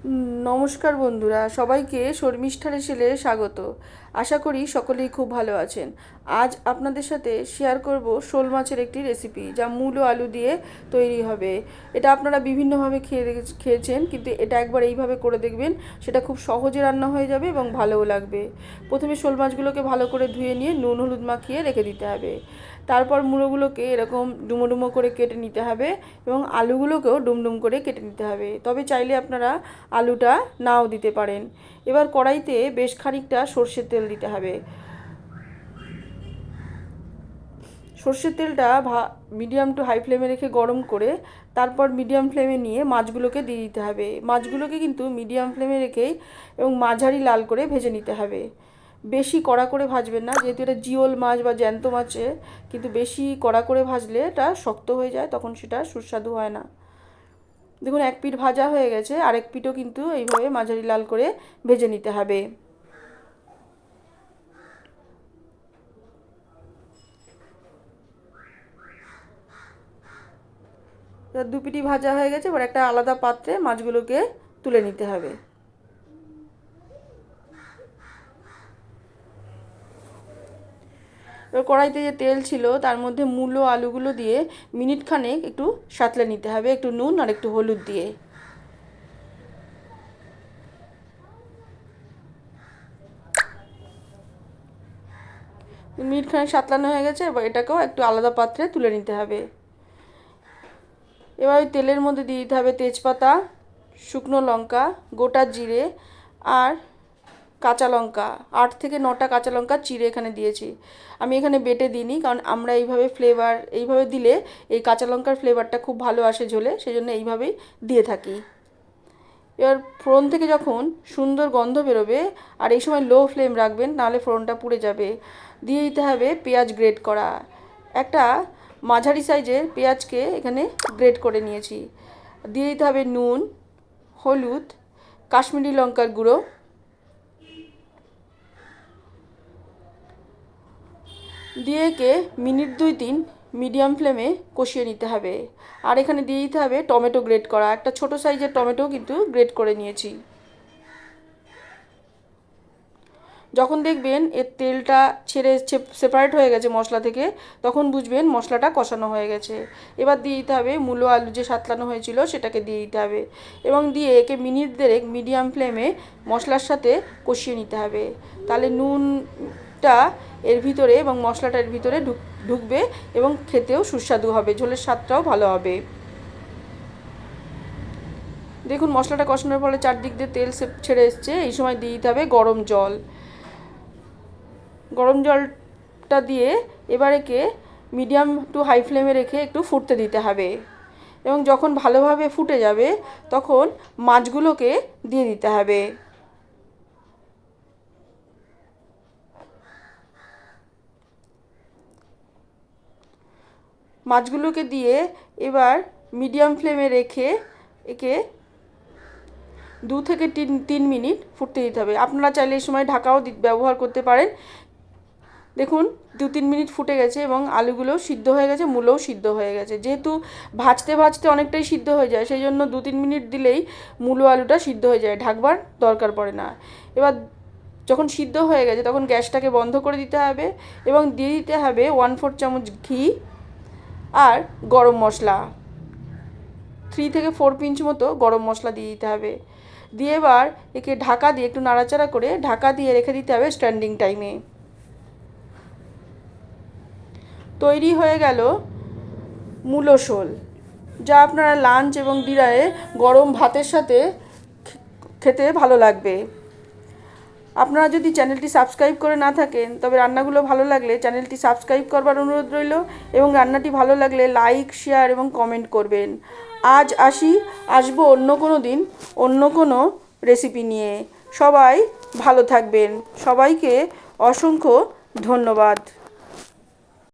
নমস্কার বন্ধুরা, সবাইকে শর্মিষ্ঠা রেসিপিতে স্বাগত। আশা করি সকলেই খুব ভালো আছেন। আজ আপনাদের সাথে শেয়ার করব শোল মাছের একটি রেসিপি, যা মূল ও আলু দিয়ে তৈরি হবে। এটা আপনারা বিভিন্নভাবে খেয়েছেন, কিন্তু এটা একবার এইভাবে করে দেখবেন, সেটা খুব সহজে রান্না হয়ে যাবে এবং ভালোও লাগবে। প্রথমে শোল মাছগুলোকে ভালো করে ধুয়ে নিয়ে নুন হলুদ মাখিয়ে রেখে দিতে হবে। তারপর মুড়োগুলোকে এরকম ডুমো ডুমো করে কেটে নিতে হবে এবং আলুগুলোকেও ডুমডুম করে কেটে নিতে হবে। তবে চাইলে আপনারা আলুটা নাও দিতে পারেন। এবার কড়াইতে বেশ খানিকটা সর্ষের তেল দিতে হবে। সর্ষের তেলটা মিডিয়াম টু হাই ফ্লেমে রেখে গরম করে তারপর মিডিয়াম ফ্লেমে নিয়ে মাছগুলোকে দিয়ে দিতে হবে। মাছগুলোকে কিন্তু মিডিয়াম ফ্লেমে রেখেই এবং মাঝারি লাল করে ভেজে নিতে হবে। বেশি কড়া করে ভাজবেন না, যেহেতু এটা জিওল মাছ বা জ্যান্ত মাছে, কিন্তু বেশি কড়া করে ভাজলে এটা শক্ত হয়ে যায়, তখন সেটা সুস্বাদু হয় না। দেখুন, এক পিঠ ভাজা হয়ে গেছে, আরেক পিঠও কিন্তু এইভাবে মাঝারি লাল করে ভেজে নিতে হবে। দু পিঠই ভাজা হয়ে গেছে, এবার একটা আলাদা পাত্রে মাছগুলোকে তুলে নিতে হবে। এবার কড়াইতে যে তেল ছিল তার মধ্যে মূলো আলুগুলো দিয়ে মিনিট খানেক একটু সাঁতলে নিতে হবে, একটু নুন আর একটু হলুদ দিয়ে। মিনিট খানেক সাঁতলানো হয়ে গেছে, এবার এটাকেও একটু আলাদা পাত্রে তুলে নিতে হবে। এবার ওই তেলের মধ্যে দিয়ে দিতে হবে তেজপাতা, শুকনো লঙ্কা, গোটা জিরে আর কাঁচা লঙ্কা। 8 থেকে 9টা কাঁচা লঙ্কা চিড়ে এখানে দিয়েছি। আমি এখানে বেটে দিইনি, কারণ আমরা এইভাবে দিলে এই কাঁচা লঙ্কার ফ্লেভারটা খুব ভালো আসে ঝোলে, সেই জন্য এইভাবেই দিয়ে থাকি। এবার ফোড়ন থেকে যখন সুন্দর গন্ধ বেরোবে, আর এই সময় লো ফ্লেম রাখবেন, নাহলে ফোড়নটা পুড়ে যাবে, দিয়ে দিতে হবে পেঁয়াজ গ্রেট করা। একটা মাঝারি সাইজের পেঁয়াজকে এখানে গ্রেট করে নিয়েছি। দিয়ে দিতে হবে নুন, হলুদ, কাশ্মীরি লঙ্কার গুঁড়ো, দিয়ে একে মিনিট 2-3 মিডিয়াম ফ্লেমে কষিয়ে নিতে হবে। আর এখানে দিয়ে দিতে হবে টমেটো গ্রেট করা। একটা ছোট সাইজের টমেটো কিন্তু গ্রেট করে নিয়েছি। যখন দেখবেন এর তেলটা ছেড়ে সেপারেট হয়ে গেছে মশলা থেকে, তখন বুঝবেন মশলাটা কষানো হয়ে গেছে। এবার দিয়ে দিতে হবে মূলো আলু যে সাঁতলানো হয়েছিল সেটাকে দিয়ে দিতে হবে এবং দিয়ে একে মিনিট 1.5 মিডিয়াম ফ্লেমে মশলার সাথে কষিয়ে নিতে হবে। তাহলে নুনটা এর ভিতরে এবং মশলাটা এর ভিতরে ঢুকবে এবং খেতেও সুস্বাদু হবে, ঝোলের স্বাদটাও ভালো হবে। দেখুন, মশলাটা কষানোর ফলে চারদিক দিয়ে তেল ছেড়ে এসছে। এই সময় দিয়ে দিতে হবে গরম জল। গরম জলটা দিয়ে এবার একে মিডিয়াম টু হাই ফ্লেমে রেখে একটু ফুটতে দিতে হবে এবং যখন ভালোভাবে ফুটে যাবে তখন মাছগুলোকে দিয়ে দিতে হবে। মাছগুলোকে দিয়ে এবার মিডিয়াম ফ্লেমে রেখে একে 2 থেকে 3 মিনিট ফুটতে দিতে হবে। আপনারা চাইলে এই সময় ঢাকাও ব্যবহার করতে পারেন। দেখুন, 2-3 মিনিট ফুটে গেছে এবং আলুগুলোও সিদ্ধ হয়ে গেছে, মূলোও সিদ্ধ হয়ে গেছে। যেহেতু ভাজতে ভাজতে অনেকটাই সিদ্ধ হয়ে যায়, সেই জন্য 2-3 মিনিট দিলেই মূলো আলুটা সিদ্ধ হয়ে যায়, ঢাকবার দরকার পড়ে না। এবার যখন সিদ্ধ হয়ে গেছে তখন গ্যাসটাকে বন্ধ করে দিতে হবে এবং দিয়ে দিতে হবে 1/4 চামচ ঘি আর গরম মশলা। 3 থেকে 4 পিঞ্চ মতো গরম মশলা দিয়ে দিতে হবে। দিয়ে এবার একে ঢাকা দিয়ে একটু নাড়াচাড়া করে ঢাকা দিয়ে রেখে দিতে হবে স্ট্যান্ডিং টাইমে। তৈরি হয়ে গেল মূলো শোল, যা আপনারা লাঞ্চ এবং ডিনারে গরম ভাতের সাথে খেতে ভালো লাগবে। আপনারা যদি চ্যানেলটি সাবস্ক্রাইব করে না থাকেন, তবে রান্নাগুলো ভালো লাগলে চ্যানেলটি সাবস্ক্রাইব করবার অনুরোধ রইল এবং রান্নাটি ভালো লাগলে লাইক, শেয়ার এবং কমেন্ট করবেন। আজ আসবো অন্য কোনো দিন অন্য কোনো রেসিপি নিয়ে। সবাই ভালো থাকবেন। সবাইকে অসংখ্য ধন্যবাদ।